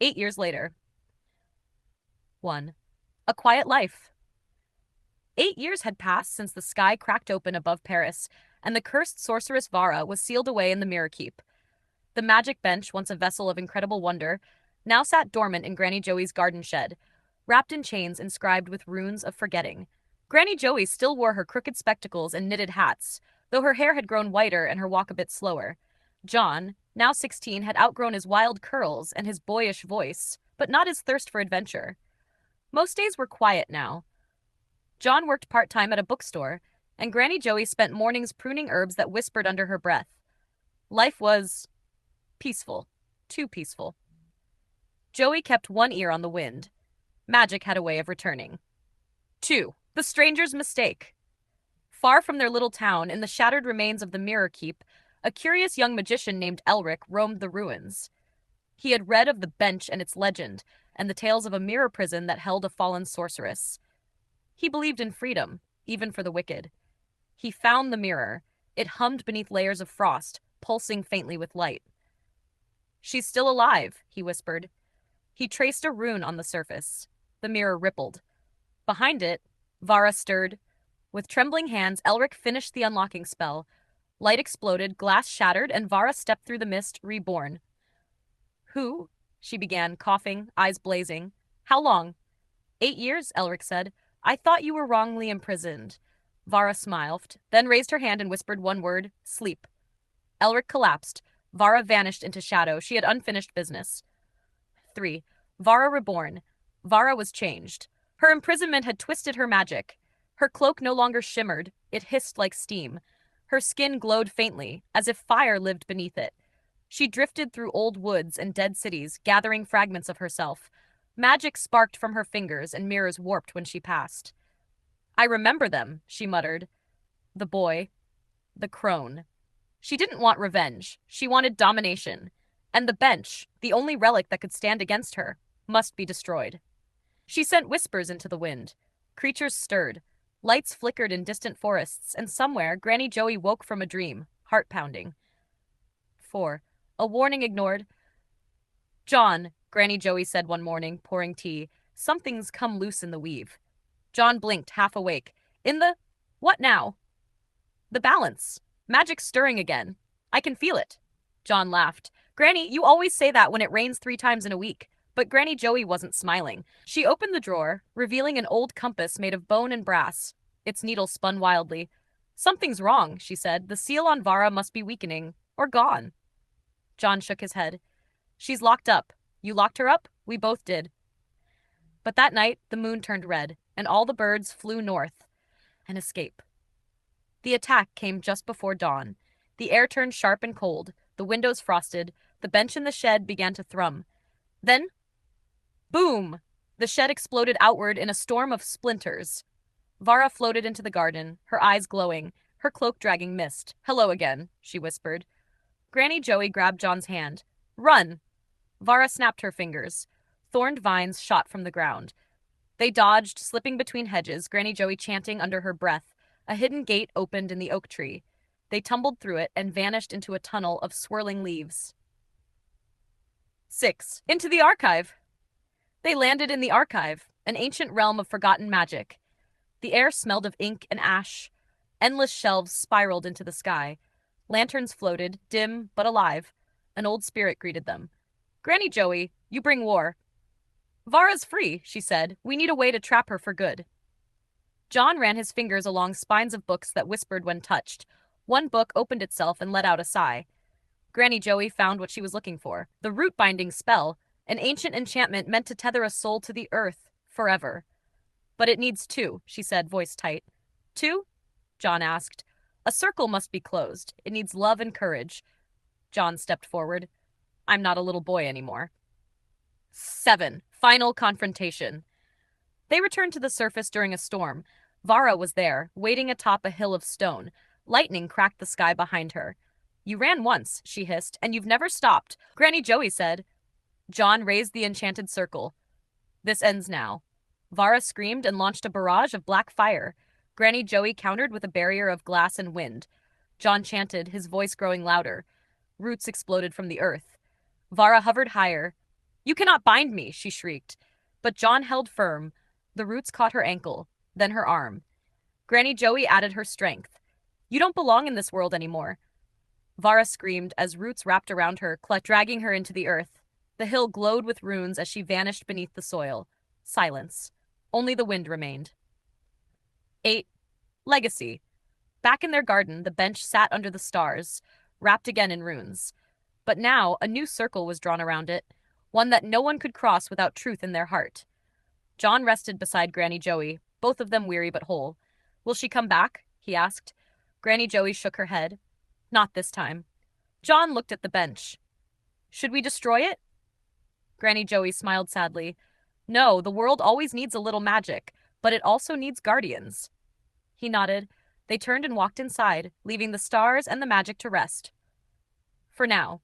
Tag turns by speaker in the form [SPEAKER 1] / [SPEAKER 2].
[SPEAKER 1] 8 years later. 1. A quiet life. 8 years had passed since the sky cracked open above Paris, and the cursed sorceress Vara was sealed away in the Mirror Keep. The magic bench, once a vessel of incredible wonder, now sat dormant in Granny Joey's garden shed, wrapped in chains inscribed with runes of forgetting. Granny Joey still wore her crooked spectacles and knitted hats, though her hair had grown whiter and her walk a bit slower. John, now 16, had outgrown his wild curls and his boyish voice, but not his thirst for adventure. Most days were quiet now. John worked part-time at a bookstore, and Granny Joey spent mornings pruning herbs that whispered under her breath. Life was peaceful. Too peaceful. Joey kept one ear on the wind. Magic had a way of returning. 2. The Stranger's Mistake. Far from their little town, in the shattered remains of the Mirror Keep, a curious young magician named Elric roamed the ruins. He had read of the bench and its legend, and the tales of a mirror prison that held a fallen sorceress. He believed in freedom, even for the wicked. He found the mirror. It hummed beneath layers of frost, pulsing faintly with light. "She's still alive," he whispered. He traced a rune on the surface. The mirror rippled. Behind it, Vara stirred. With trembling hands, Elric finished the unlocking spell. Light exploded, glass shattered, and Vara stepped through the mist, reborn. "Who?" she began, coughing, eyes blazing. "How long?" 8 years, Elric said. "I thought you were wrongly imprisoned." Vara smiled, then raised her hand and whispered one word, "Sleep." Elric collapsed. Vara vanished into shadow. She had unfinished business. 3. Vara reborn. Vara was changed. Her imprisonment had twisted her magic. Her cloak no longer shimmered. It hissed like steam. Her skin glowed faintly, as if fire lived beneath it. She drifted through old woods and dead cities, gathering fragments of herself. Magic sparked from her fingers, and mirrors warped when she passed. "I remember them," she muttered. The boy. The crone. She didn't want revenge. She wanted domination. And the bench, the only relic that could stand against her, must be destroyed. She sent whispers into the wind. Creatures stirred. Lights flickered in distant forests, and somewhere Granny Joey woke from a dream, heart pounding. 4. A warning ignored. "John," Granny Joey said one morning, pouring tea, "something's come loose in the weave." John blinked, half awake. "In the... what now?" "The balance. Magic's stirring again. I can feel it." John laughed. "Granny, you always say that when it rains 3 times in a week." But Granny Joey wasn't smiling. She opened the drawer, revealing an old compass made of bone and brass. Its needle spun wildly. "Something's wrong," she said. "The seal on Vara must be weakening. Or gone." John shook his head. "She's locked up. You locked her up? We both did." But that night, the moon turned red, and all the birds flew north. An escape. The attack came just before dawn. The air turned sharp and cold. The windows frosted. The bench in the shed began to thrum. Then, boom! The shed exploded outward in a storm of splinters. Vara floated into the garden, her eyes glowing, her cloak dragging mist. "Hello again," she whispered. Granny Joey grabbed John's hand. "Run!" Vara snapped her fingers. Thorned vines shot from the ground. They dodged, slipping between hedges, Granny Joey chanting under her breath. A hidden gate opened in the oak tree. They tumbled through it and vanished into a tunnel of swirling leaves. 6. Into the archive. They landed in the archive, an ancient realm of forgotten magic. The air smelled of ink and ash. Endless shelves spiraled into the sky. Lanterns floated, dim but alive. An old spirit greeted them. "Granny Joey, you bring war." "Vara's free," she said. "We need a way to trap her for good." John ran his fingers along spines of books that whispered when touched. One book opened itself and let out a sigh. Granny Joey found what she was looking for. The root-binding spell, an ancient enchantment meant to tether a soul to the earth forever. "But it needs 2, she said, voice tight. 2? John asked. "A circle must be closed. It needs love and courage." John stepped forward. "I'm not a little boy anymore." 7. Final confrontation. They returned to the surface during a storm. Vara was there, waiting atop a hill of stone. Lightning cracked the sky behind her. "You ran once," she hissed, "and you've never stopped," Granny Joey said. John raised the enchanted circle. "This ends now." Vara screamed and launched a barrage of black fire. Granny Joey countered with a barrier of glass and wind. John chanted, his voice growing louder. Roots exploded from the earth. Vara hovered higher. You cannot bind me, she shrieked. But John held firm. The roots caught her ankle, then her arm. Granny Joey added her strength. You don't belong in this world anymore. Vara screamed as roots wrapped around her, dragging her into the earth. The hill glowed with runes as she vanished beneath the soil. Silence. Only the wind remained. 8. Legacy. Back in their garden, the bench sat under the stars, wrapped again in runes. But now a new circle was drawn around it, one that no one could cross without truth in their heart. John rested beside Granny Joey, both of them weary but whole. Will she come back? He asked. Granny Joey shook her head. Not this time. John looked at the bench. Should we destroy it? Granny Joey smiled sadly. No, the world always needs a little magic, but it also needs guardians. He nodded. They turned and walked inside, leaving the stars and the magic to rest. For now.